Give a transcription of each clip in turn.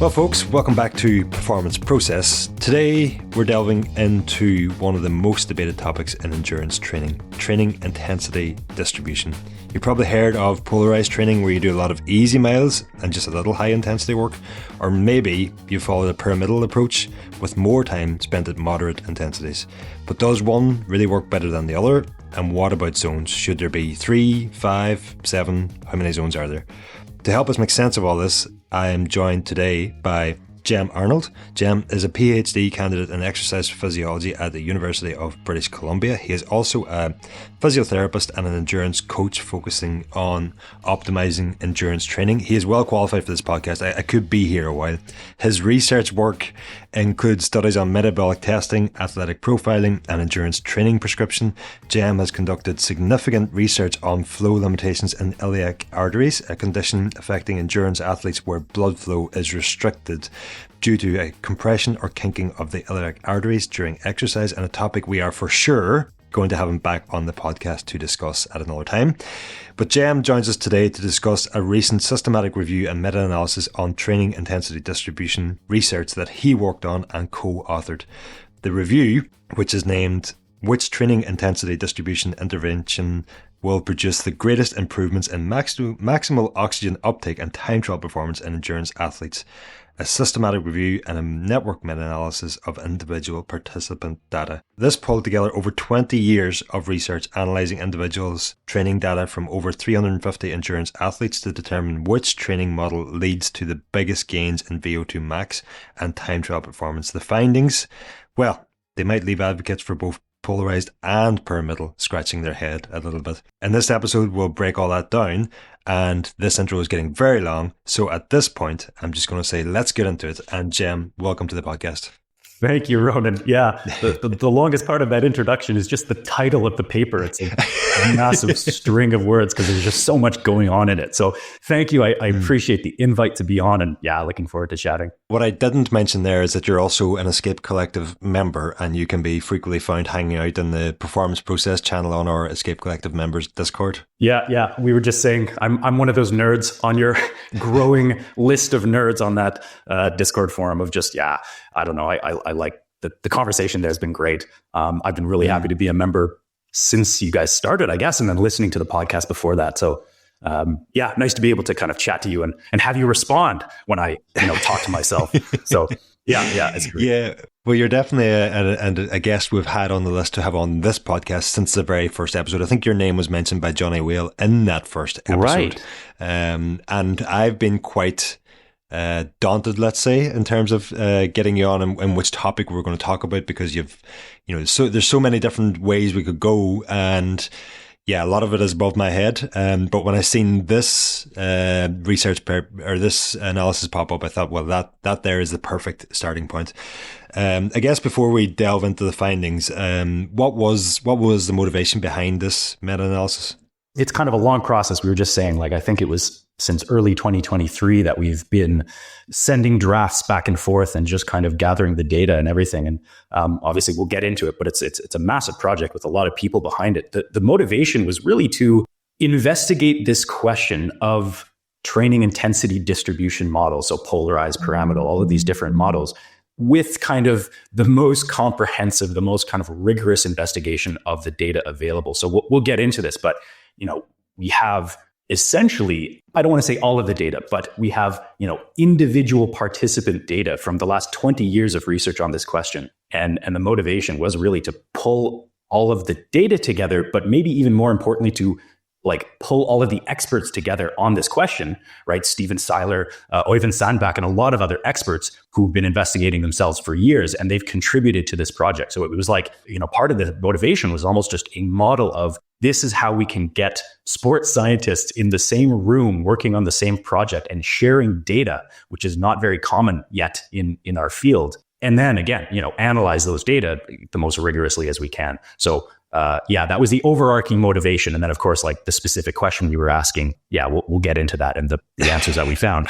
Well, folks, welcome back to Performance Process. Today, we're delving into one of the most debated topics in endurance training intensity distribution. You've probably heard of polarized training, where you do a lot of easy miles and just a little high intensity work, or maybe you follow the pyramidal approach with more time spent at moderate intensities. But does one really work better than the other? And what about zones? Should there be 3, 5, 7? How many zones are there? To help us make sense of all this, I am joined today by Jem Arnold. Jem is a PhD candidate in exercise physiology at the University of British Columbia. He is also a physiotherapist and an endurance coach focusing on optimizing endurance training. He is well qualified for this podcast. I could be here a while. His research work includes studies on metabolic testing, athletic profiling, and endurance training prescription. Jem has conducted significant research on flow limitations in iliac arteries, a condition affecting endurance athletes where blood flow is restricted due to a compression or kinking of the iliac arteries during exercise, and a topic we are for sure going to have him back on the podcast to discuss at another time. But Jem joins us today to discuss a recent systematic review and meta-analysis on training intensity distribution research that he worked on and co-authored. The review, which is named "Which Training Intensity Distribution Intervention Will Produce the Greatest Improvements in Maximal Oxygen Uptake and Time Trial Performance in Endurance Athletes," a systematic review and a network meta-analysis of individual participant data. This pulled together over 20 years of research analysing individuals' training data from over 350 endurance athletes to determine which training model leads to the biggest gains in VO2 max and time trial performance. The findings, well, they might leave advocates for both polarized and pyramidal scratching their head a little bit. In this episode, we'll break all that down, and this intro is getting very long. So at this point, I'm just going to say, let's get into it. And Jem, welcome to the podcast. Thank you, Ronan. Yeah, the longest part of that introduction is just the title of the paper. It's a massive string of words because there's just so much going on in it. So thank you. I appreciate the invite to be on, and yeah, looking forward to chatting. What I didn't mention there is that you're also an Escape Collective member, and you can be frequently found hanging out in the Performance Process channel on our Escape Collective members Discord. Yeah. We were just saying I'm one of those nerds on your growing list of nerds on that Discord forum of just, I don't know. I like the conversation there has been great. I've been really happy to be a member since you guys started, I guess, and then listening to the podcast before that. So nice to be able to kind of chat to you and have you respond when I talk to myself. So it's great. Yeah. Well, you're definitely a guest we've had on the list to have on this podcast since the very first episode. I think your name was mentioned by Johnny Whale in that first episode. Right. And I've been quite daunted, let's say, in terms of getting you on and which topic we're going to talk about, because there's so many different ways we could go, and a lot of it is above my head. But when I seen this research or this analysis pop up, I thought, well, that there is the perfect starting point. I guess before we delve into the findings, what was the motivation behind this meta-analysis? It's kind of a long process. We were just saying, I think it was since early 2023 that we've been sending drafts back and forth and just kind of gathering the data and everything. And obviously we'll get into it, but it's a massive project with a lot of people behind it. The motivation was really to investigate this question of training intensity distribution models, so polarized, pyramidal, all of these different models, with kind of the most comprehensive, the most kind of rigorous investigation of the data available. So we'll get into this, but we have essentially, I don't want to say all of the data, but we have, individual participant data from the last 20 years of research on this question. And the motivation was really to pull all of the data together, but maybe even more importantly, to pull all of the experts together on this question, right? Steven Seiler, Oyvind Sandbach, and a lot of other experts who've been investigating themselves for years, and they've contributed to this project. So it was part of the motivation was almost just a model of, this is how we can get sports scientists in the same room working on the same project and sharing data, which is not very common yet in our field. And then again, analyze those data the most rigorously as we can. So that was the overarching motivation. And then of course, the specific question you were asking, we'll get into that and the answers that we found.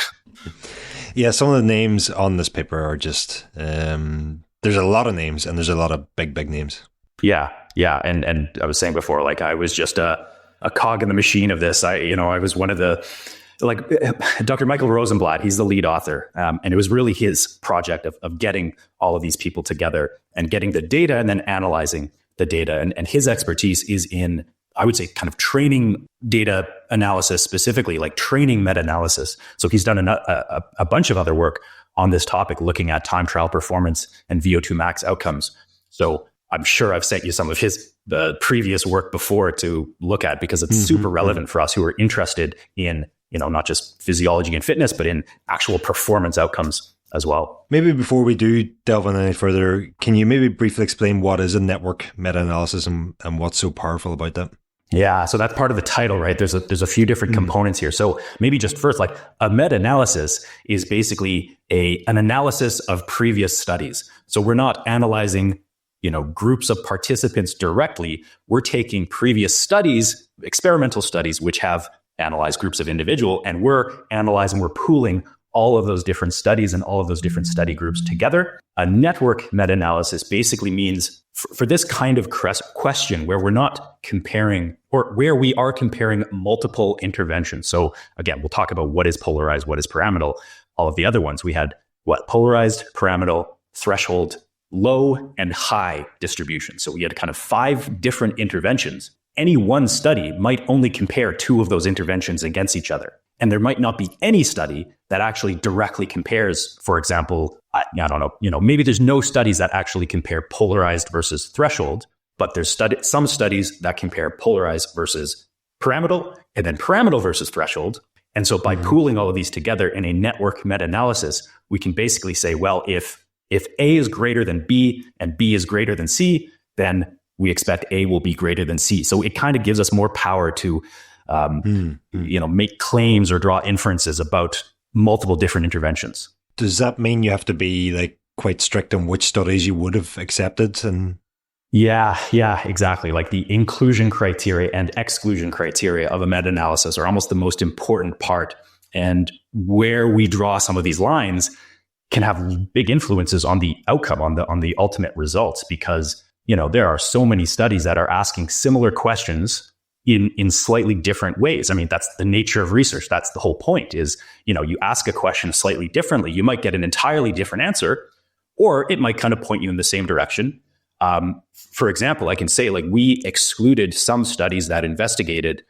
Yeah, some of the names on this paper are just, there's a lot of names and there's a lot of big names. Yeah. And I was saying before, I was just a cog in the machine of this. I was one of the like Dr. Michael Rosenblatt, he's the lead author. And it was really his project of getting all of these people together and getting the data and then analyzing the data. And his expertise is in, I would say, kind of training data analysis, specifically like training meta-analysis. So he's done a bunch of other work on this topic, looking at time trial performance and VO2 max outcomes. So I'm sure I've sent you some of the previous work before to look at, because it's super relevant for us who are interested in, not just physiology and fitness, but in actual performance outcomes as well. Maybe before we do delve in any further, can you maybe briefly explain what is a network meta-analysis and what's so powerful about that? Yeah, so that's part of the title, right? There's a few different components here. So maybe just first, like a meta-analysis is basically an analysis of previous studies. So we're not analyzing, groups of participants directly. We're taking previous studies, experimental studies, which have analyzed groups of individual, and we're pooling all of those different studies and all of those different study groups together. A network meta-analysis basically means for this kind of question where we're not comparing, or where we are comparing multiple interventions. So again, we'll talk about what is polarized, what is pyramidal. All of the other ones, we had polarized, pyramidal, threshold, low, and high distribution. So we had kind of 5 different interventions. Any one study might only compare 2 of those interventions against each other. And there might not be any study that actually directly compares, for example, I don't know, maybe there's no studies that actually compare polarized versus threshold, but there's some studies that compare polarized versus pyramidal, and then pyramidal versus threshold. And so by pooling all of these together in a network meta-analysis, we can basically say, well, if A is greater than B and B is greater than C, then we expect A will be greater than C. So it kind of gives us more power to make claims or draw inferences about multiple different interventions. Does that mean you have to be quite strict on which studies you would have accepted? And Yeah, exactly. Like the inclusion criteria and exclusion criteria of a meta-analysis are almost the most important part. And where we draw some of these lines can have big influences on the outcome, on the ultimate results, because there are so many studies that are asking similar questions in slightly different ways. I mean, that's the nature of research. That's the whole point is, you ask a question slightly differently. You might get an entirely different answer, or it might kind of point you in the same direction. For example, I can say we excluded some studies that investigated,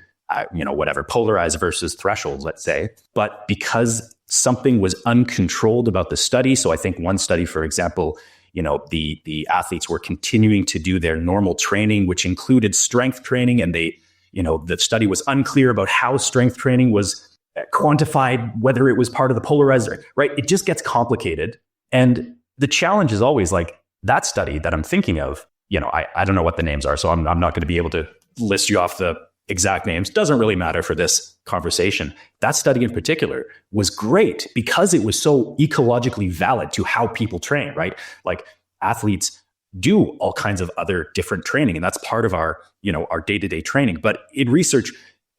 polarized versus threshold, let's say, but because something was uncontrolled about the study. So I think one study, for example, the athletes were continuing to do their normal training, which included strength training, and the study was unclear about how strength training was quantified, whether it was part of the polarized, right? It just gets complicated. And the challenge is always that study that I'm thinking of, I don't know what the names are, so I'm not going to be able to list you off the exact names. Doesn't really matter for this conversation. That study in particular was great because it was so ecologically valid to how people train, right? Like athletes do all kinds of other different training, and that's part of our day-to-day training. But in research,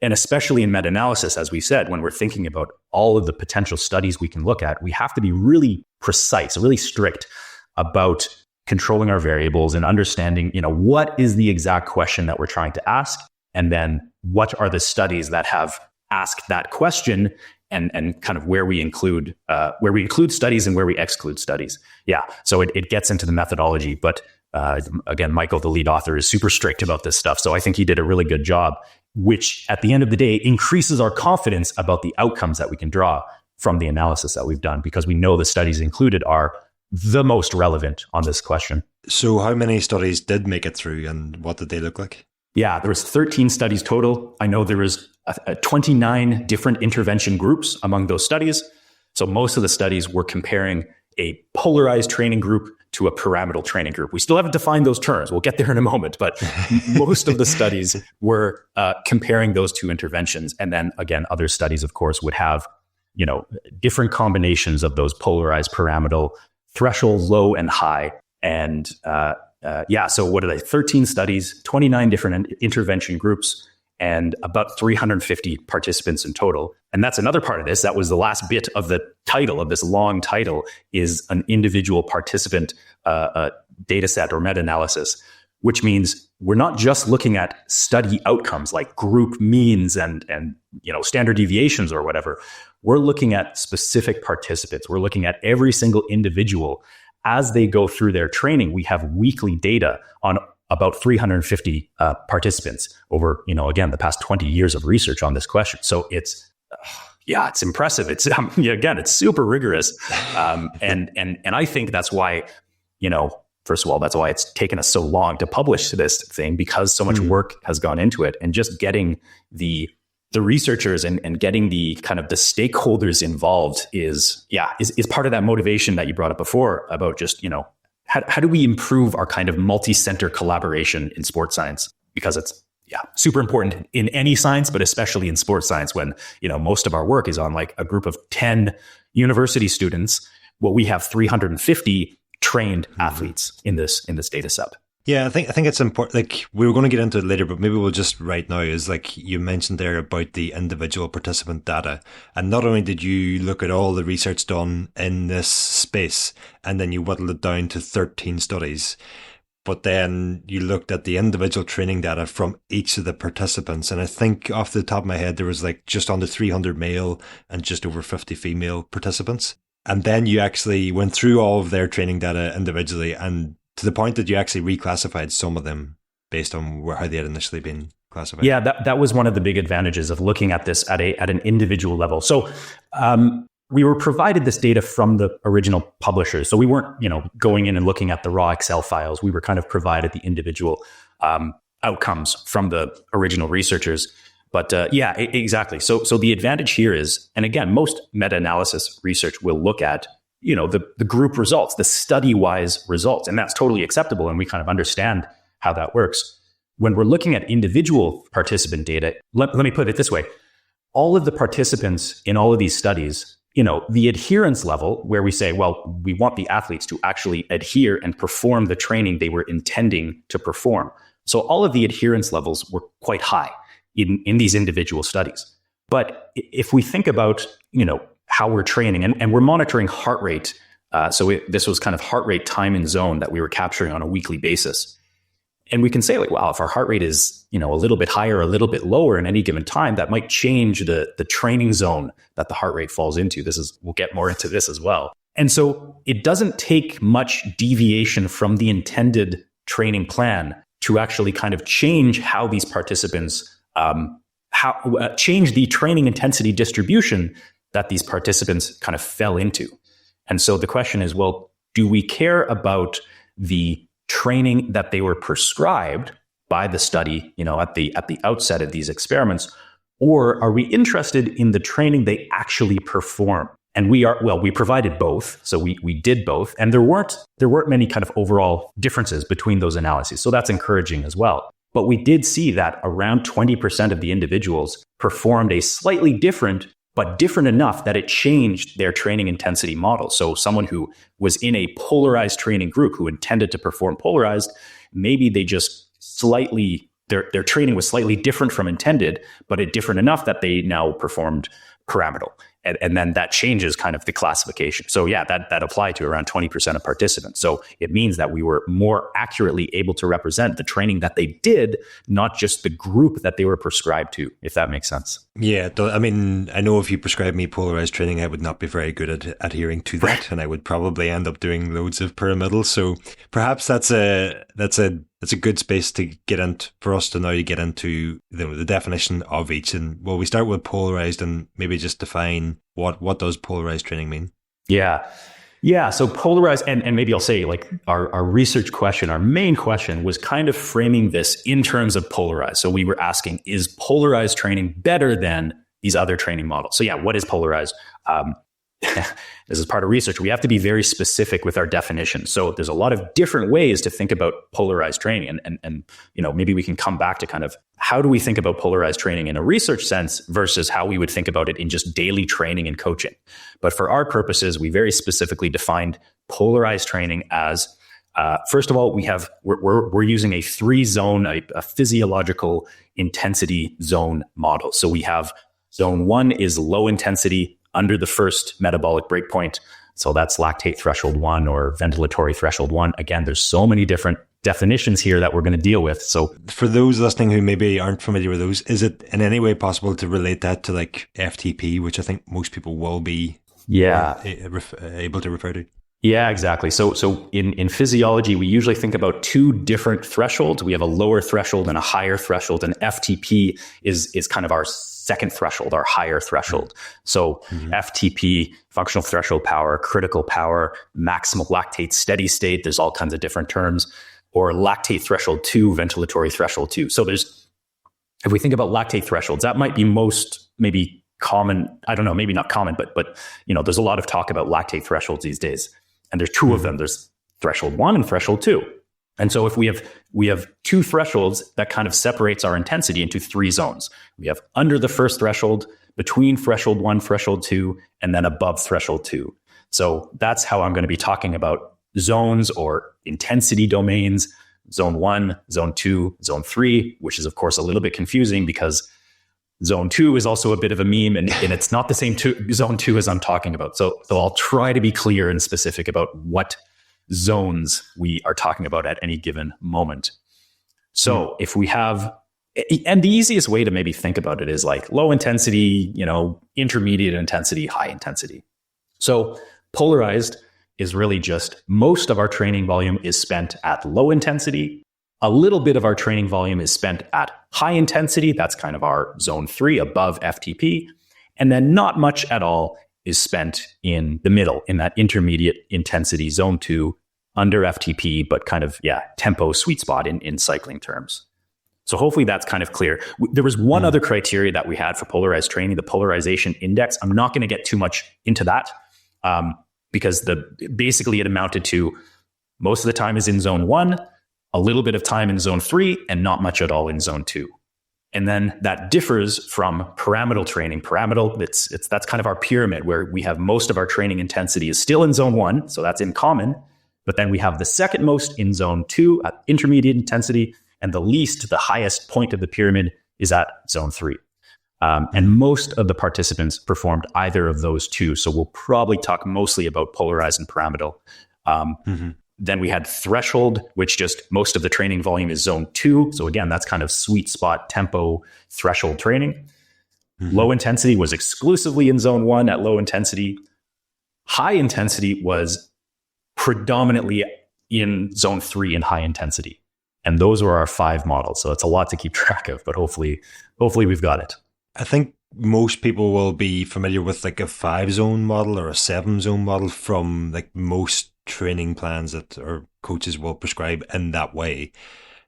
and especially in meta-analysis, as we said, when we're thinking about all of the potential studies we can look at, we have to be really precise, really strict about controlling our variables and understanding, what is the exact question that we're trying to ask, and then what are the studies that have asked that question, and kind of where we include studies and where we exclude studies. Yeah, so it gets into the methodology, but again, Michael, the lead author, is super strict about this stuff. So I think he did a really good job, which at the end of the day increases our confidence about the outcomes that we can draw from the analysis that we've done, because we know the studies included are the most relevant on this question. So how many studies did make it through, and what did they look like? Yeah, there was 13 studies total. I know there was 29 different intervention groups among those studies. So most of the studies were comparing a polarized training group to a pyramidal training group. We still haven't defined those terms. We'll get there in a moment, but most of the studies were comparing those 2 interventions. And then again, other studies, of course, would have, different combinations of those polarized, pyramidal, threshold, low, and high. And so what are they? 13 studies, 29 different intervention groups, and about 350 participants in total. And that's another part of this. That was the last bit of the title, of this long title, is an individual participant data set or meta-analysis. which means we're not just looking at study outcomes like group means and standard deviations or whatever. We're looking at specific participants. We're looking at every single individual as they go through their training. We have weekly data on about 350 participants over, again, the past 20 years of research on this question. So it's impressive. It's again, it's super rigorous, and I think that's why, first of all, that's why it's taken us so long to publish this thing, because so much work has gone into it, and just getting the researchers and getting the kind of the stakeholders involved is part of that motivation that you brought up before about just, how do we improve our kind of multi-center collaboration in sports science? Because it's super important in any science, but especially in sports science when, most of our work is on like a group of 10 university students. Well, we have 350 trained athletes in this data set. Yeah, I think it's important. Like, we were going to get into it later, but maybe we'll just right now is like you mentioned there about the individual participant data. And not only did you look at all the research done in this space, and then you whittled it down to 13 studies, but then you looked at the individual training data from each of the participants. And I think off the top of my head, there was like just under 300 male and just over 50 female participants. And then you actually went through all of their training data individually, and to the point that you actually reclassified some of them based on how they had initially been classified. Yeah, that was one of the big advantages of looking at this at an individual level. So we were provided this data from the original publishers. So we weren't, going in and looking at the raw Excel files. We were kind of provided the individual outcomes from the original researchers. But exactly. So the advantage here is, and again, most meta-analysis research will look at the group results, the study-wise results, and that's totally acceptable. And we kind of understand how that works. When we're looking at individual participant data, let me put it this way. All of the participants in all of these studies, the adherence level where we say, well, we want the athletes to actually adhere and perform the training they were intending to perform. So all of the adherence levels were quite high in these individual studies. But if we think about, how we're training, and we're monitoring heart rate. This was kind of heart rate time in zone that we were capturing on a weekly basis. And we can say like, wow, if our heart rate is, a little bit higher, a little bit lower in any given time, that might change the training zone that the heart rate falls into. We'll get more into this as well. And so it doesn't take much deviation from the intended training plan to actually kind of change how these participants, change the training intensity distribution that these participants kind of fell into. And so the question is, well, do we care about the training that they were prescribed by the study, at the outset of these experiments, or are we interested in the training they actually perform? And we provided both. So we did both. And there weren't many kind of overall differences between those analyses. So that's encouraging as well. But we did see that around 20% of the individuals performed a slightly different, but different enough that it changed their training intensity model. So someone who was in a polarized training group who intended to perform polarized, maybe they just their training was slightly different from intended, but it different enough that they now performed pyramidal. And then that changes kind of the classification. So that applied to around 20% of participants. So it means that we were more accurately able to represent the training that they did, not just the group that they were prescribed to, if that makes sense. Yeah, I mean, I know if you prescribe me polarized training, I would not be very good at adhering to that, right. And I would probably end up doing loads of pyramidal. So perhaps that's a good space to get into for us to now get into the definition of each. And well, we start with polarized and maybe just define what does polarized training mean? Yeah. So polarized, and maybe I'll say like our research question, our main question was kind of framing this in terms of polarized. So we were asking, is polarized training better than these other training models? So what is polarized? This is part of research. We have to be very specific with our definition. So there's a lot of different ways to think about polarized training. And maybe we can come back to kind of how do we think about polarized training in a research sense versus how we would think about it in just daily training and coaching. But for our purposes, we very specifically defined polarized training as, first of all, we're using a 3-zone, a physiological intensity zone model. So we have zone 1 is low intensity, under the first metabolic breakpoint. So that's lactate threshold 1 or ventilatory threshold 1. Again, there's so many different definitions here that we're going to deal with. So for those listening who maybe aren't familiar with those, is it in any way possible to relate that to like FTP, which I think most people will be able to refer to? Yeah, exactly. So in physiology, we usually think about two different thresholds. We have a lower threshold and a higher threshold, and FTP is kind of our second threshold, our higher threshold. So FTP, functional threshold power, critical power, maximal lactate steady state. There's all kinds of different terms. Or lactate threshold 2, ventilatory threshold 2. So if we think about lactate thresholds, that might be maybe common. I don't know, maybe not common, but there's a lot of talk about lactate thresholds these days. And there's two of them. There's threshold 1 and threshold 2. And so if we have two thresholds, that kind of separates our intensity into three zones. We have under the first threshold, between threshold 1, threshold 2, and then above threshold 2. So that's how I'm going to be talking about zones or intensity domains: zone 1, zone 2, zone 3, which is of course a little bit confusing because zone 2 is also a bit of a meme, and it's not the same zone 2 as I'm talking about. So I'll try to be clear and specific about what zones we are talking about at any given moment. So if we have, and the easiest way to maybe think about it is like low intensity, intermediate intensity, high intensity. So polarized is really just most of our training volume is spent at low intensity. A little bit of our training volume is spent at high intensity. That's kind of our zone 3 above FTP. And then not much at all is spent in the middle, in that intermediate intensity zone 2 under FTP, but kind of, tempo sweet spot in cycling terms. So hopefully that's kind of clear. There was one other criteria that we had for polarized training, the polarization index. I'm not going to get too much into that. Because basically it amounted to most of the time is in zone 1, a little bit of time in zone 3, and not much at all in zone 2. And then that differs from pyramidal training. Pyramidal, that's kind of our pyramid where we have most of our training intensity is still in zone 1, so that's in common. But then we have the second most in zone 2 at intermediate intensity, and the highest point of the pyramid is at zone 3. And most of the participants performed either of those two. So we'll probably talk mostly about polarized and pyramidal. Then we had threshold, which just most of the training volume is zone 2. So again, that's kind of sweet spot tempo threshold training. Low intensity was exclusively in zone 1 at low intensity. High intensity was predominantly in zone 3 in high intensity. And those were our 5 models. So it's a lot to keep track of, but hopefully we've got it. I think most people will be familiar with like a 5-zone model or a 7-zone model from like most training plans that our coaches will prescribe in that way.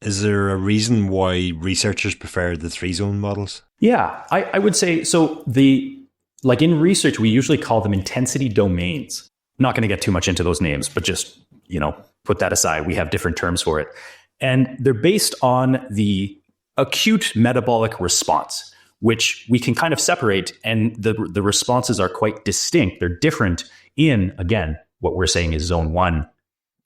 Is there a reason why researchers prefer the 3-zone models? Yeah, I would say so. In research, we usually call them intensity domains. I'm not going to get too much into those names, but just, put that aside. We have different terms for it. And they're based on the acute metabolic response, which we can kind of separate, and the responses are quite distinct. They're different in, again, what we're saying is zone 1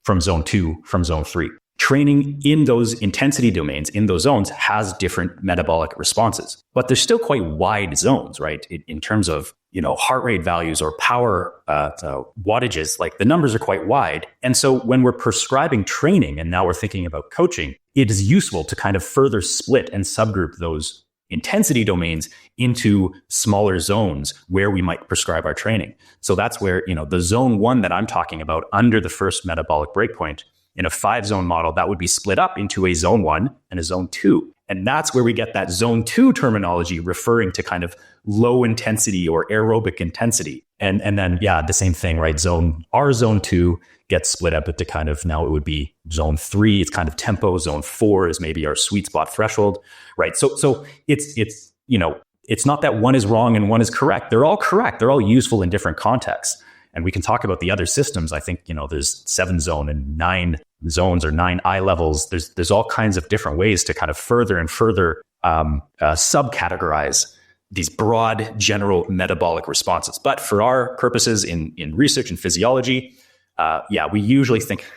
from zone 2 from zone 3. Training in those intensity domains, in those zones, has different metabolic responses, but they're still quite wide zones, right? In terms of, heart rate values or power wattages, like the numbers are quite wide. And so when we're prescribing training, and now we're thinking about coaching, it is useful to kind of further split and subgroup those intensity domains into smaller zones where we might prescribe our training. So that's where, the zone 1 that I'm talking about under the first metabolic breakpoint in a 5-zone model, that would be split up into a zone 1 and a zone 2. And that's where we get that zone 2 terminology referring to kind of low intensity or aerobic intensity. And then, the same thing, right? Our zone 2 gets split up into kind of, now it would be zone 3, it's kind of tempo. Zone 4 is maybe our sweet spot threshold, right? So it's not that one is wrong and one is correct. They're all correct. They're all useful in different contexts. And we can talk about the other systems. I think, there's 7-zone and 9 zones or 9 eye levels. There's all kinds of different ways to kind of further and further subcategorize these broad general metabolic responses. But for our purposes in research and physiology, we usually think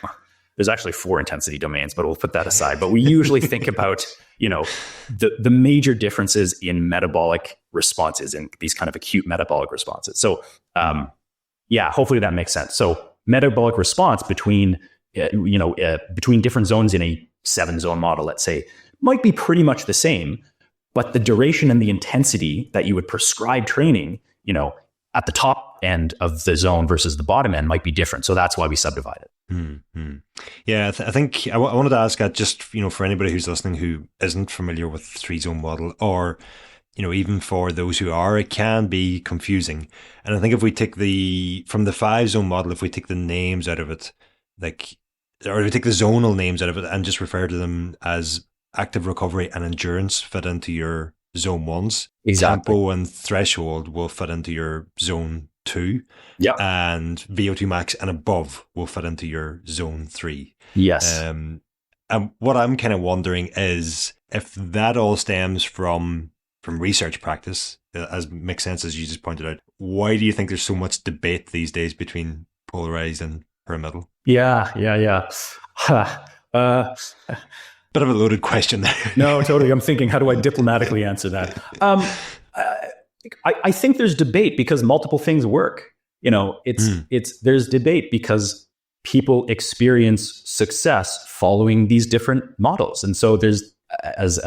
there's actually 4 intensity domains, but we'll put that aside. But we usually think about, the major differences in metabolic responses and these kind of acute metabolic responses. So, hopefully that makes sense. So metabolic response between between different zones in a 7-zone model, let's say, might be pretty much the same, but the duration and the intensity that you would prescribe training, at the top end of the zone versus the bottom end might be different. So that's why we subdivide it. Mm-hmm. Yeah, I think I wanted to ask that just, for anybody who's listening who isn't familiar with 3-zone model, or, even for those who are, it can be confusing. And I think if we take from the 5-zone model, if we take the names out of it, or if we take the zonal names out of it and just refer to them as active recovery and endurance fit into your zone 1s. Exactly. Tempo and threshold will fit into your zone 2. Yeah. And VO2 max and above will fit into your zone 3. Yes. And what I'm kind of wondering is if that all stems from research practice, as makes sense as you just pointed out. Why do you think there's so much debate these days between polarized and pyramidal? Yeah. Bit of a loaded question there. No, totally. I'm thinking, how do I diplomatically answer that? I think there's debate because multiple things work. There's debate because people experience success following these different models. And so there's, as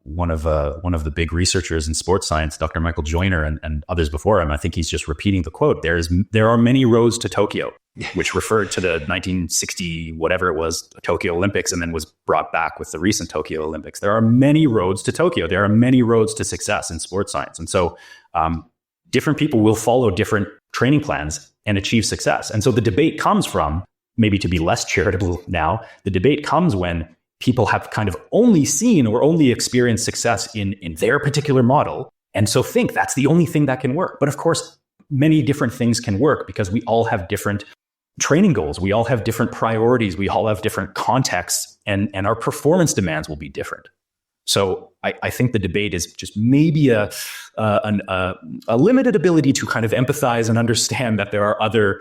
one of the big researchers in sports science, Dr. Michael Joyner and others before him, I think he's just repeating the quote. There are many roads to Tokyo, which referred to the 1960, whatever it was, Tokyo Olympics, and then was brought back with the recent Tokyo Olympics. There are many roads to Tokyo. There are many roads to success in sports science. And so different people will follow different training plans and achieve success. And so the debate comes from, maybe to be less charitable now, the debate comes when people have kind of only seen or only experienced success in their particular model. And so think that's the only thing that can work. But of course, many different things can work because we all have different training goals. We all have different priorities. We all have different contexts, and our performance demands will be different. So I think the debate is just maybe a limited ability to kind of empathize and understand that there are other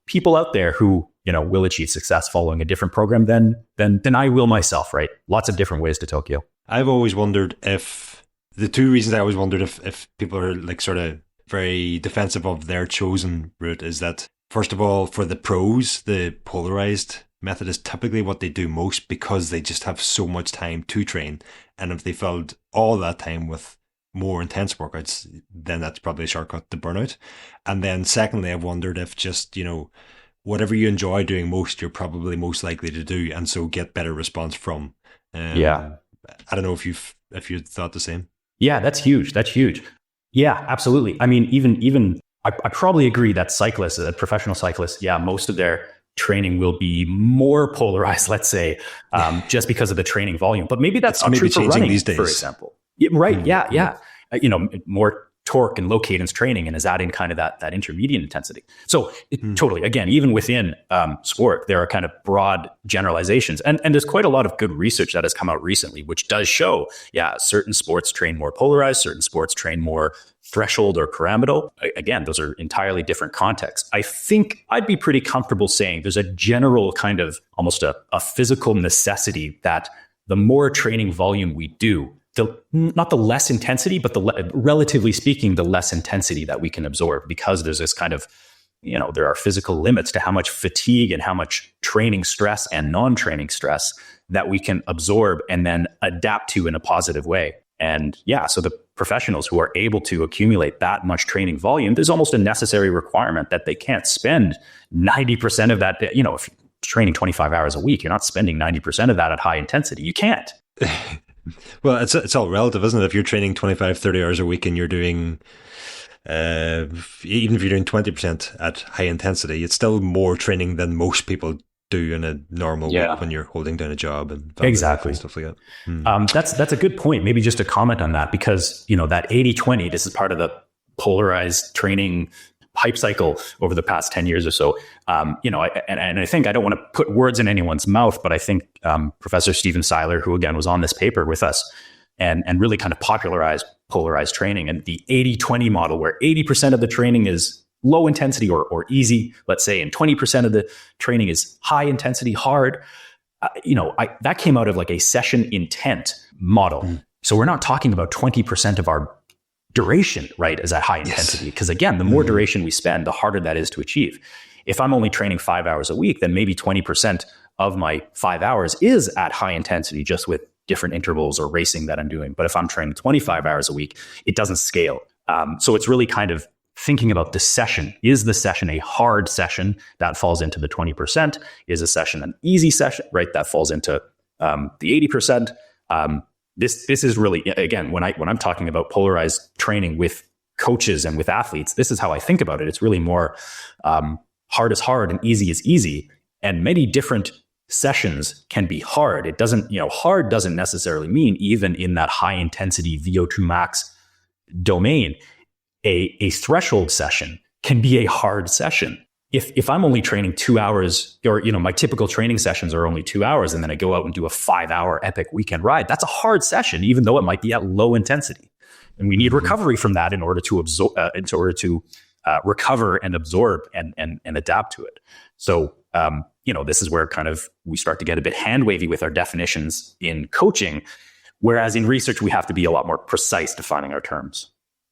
people out there who will achieve success following a different program than I will myself. Right? Lots of different ways to Tokyo. I've always wondered if the two reasons I always wondered if people are like sort of very defensive of their chosen route is that, first of all, for the pros, the polarized method is typically what they do most because they just have so much time to train. And if they filled all that time with more intense workouts, then that's probably a shortcut to burnout. And then secondly, I've wondered if just, whatever you enjoy doing most, you're probably most likely to do, and so get better response from. I don't know if you thought the same. Yeah, that's huge. Yeah, absolutely. I mean, even I probably agree that cyclists, professional cyclists, most of their training will be more polarized, let's say, just because of the training volume. But maybe that's not true for running, these days, for example. Right? Mm-hmm. Yeah. More torque and low cadence training, and is adding kind of that intermediate intensity. So totally, again, even within sport, there are kind of broad generalizations. And there's quite a lot of good research that has come out recently, which does show, certain sports train more polarized, certain sports train more threshold or pyramidal. Again, those are entirely different contexts. I think I'd be pretty comfortable saying there's a general kind of almost a physical necessity that the more training volume we do, not the less intensity, but relatively speaking, the less intensity that we can absorb, because there's this kind of, there are physical limits to how much fatigue and how much training stress and non-training stress that we can absorb and then adapt to in a positive way. And so the professionals who are able to accumulate that much training volume, there's almost a necessary requirement that they can't spend 90% of that. If you're training 25 hours a week, you're not spending 90% of that at high intensity. You can't. Well, it's all relative, isn't it? If you're training 25, 30 hours a week and you're doing, even if you're doing 20% at high intensity, it's still more training than most people do in a normal week when you're holding down a job and exactly stuff like that. That's a good point. Maybe just to comment on that, because that 80-20, this is part of the polarized training hype cycle over the past 10 years or so. And I think, I don't want to put words in anyone's mouth, but I think Professor Stephen Seiler, who again was on this paper with us and really kind of popularized polarized training, and the 80-20 model, where 80% of the training is low intensity or easy, let's say, and 20% of the training is high intensity, hard. That came out of like a session intent model. So we're not talking about 20% of our duration, right, is at high intensity. Because again, the more duration we spend, the harder that is to achieve. If I'm only training 5 hours a week, then maybe 20% of my 5 hours is at high intensity, just with different intervals or racing that I'm doing. But if I'm training 25 hours a week, it doesn't scale. So it's really kind of thinking about the session. Is the session a hard session? That falls into the 20%. Is a session an easy session? Right, that falls into the 80%. This is really, again, when I'm talking about polarized training with coaches and with athletes, this is how I think about it. It's really more hard is hard and easy is easy. And many different sessions can be hard. It doesn't, hard doesn't necessarily mean even in that high intensity VO2 max domain. A threshold session can be a hard session. If I'm only training 2 hours, or my typical training sessions are only 2 hours, and then I go out and do a 5-hour epic weekend ride, that's a hard session, even though it might be at low intensity. And we need recovery from that in order to absorb, recover and absorb and adapt to it. So this is where kind of we start to get a bit hand wavy with our definitions in coaching, whereas in research we have to be a lot more precise defining our terms.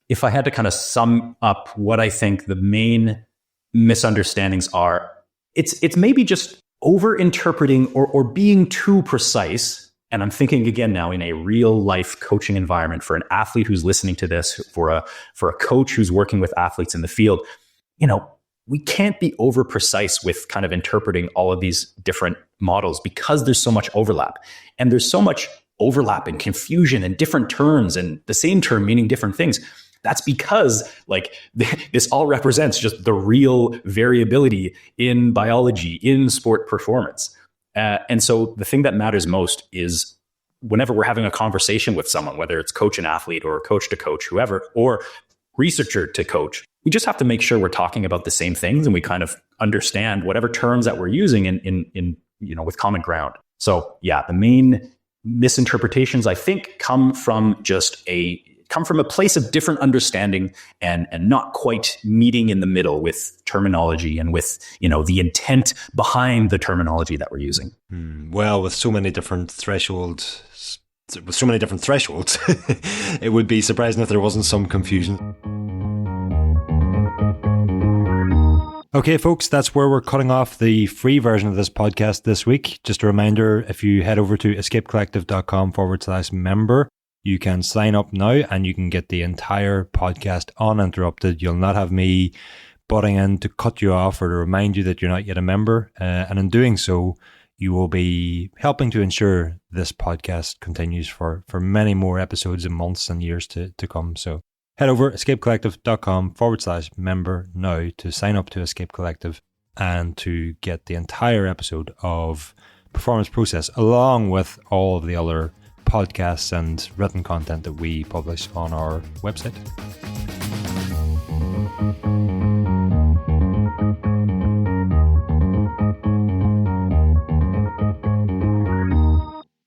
If I had to kind of sum up what I think the main misunderstandings are, it's maybe just over-interpreting or being too precise. And I'm thinking again now in a real life coaching environment for an athlete who's listening to this, for a coach who's working with athletes in the field. We can't be over precise with kind of interpreting all of these different models because there's so much overlap, and there's so much overlap and confusion and different terms and the same term meaning different things. That's because this all represents just the real variability in biology, in sport performance. And so the thing that matters most is whenever we're having a conversation with someone, whether it's coach and athlete or coach to coach, whoever, or researcher to coach, we just have to make sure we're talking about the same things and we kind of understand whatever terms that we're using in with common ground. So yeah, the main misinterpretations I think come from a place of different understanding and not quite meeting in the middle with terminology and with, the intent behind the terminology that we're using. Well, with so many different thresholds, it would be surprising if there wasn't some confusion. Okay, folks, that's where we're cutting off the free version of this podcast this week. Just a reminder, if you head over to escapecollective.com/member, you can sign up now and you can get the entire podcast uninterrupted. You'll not have me butting in to cut you off or to remind you that you're not yet a member. And in doing so, you will be helping to ensure this podcast continues for many more episodes and months and years to come. So head over escapecollective.com/member now to sign up to Escape Collective and to get the entire episode of Performance Process along with all of the other podcasts and written content that we publish on our website.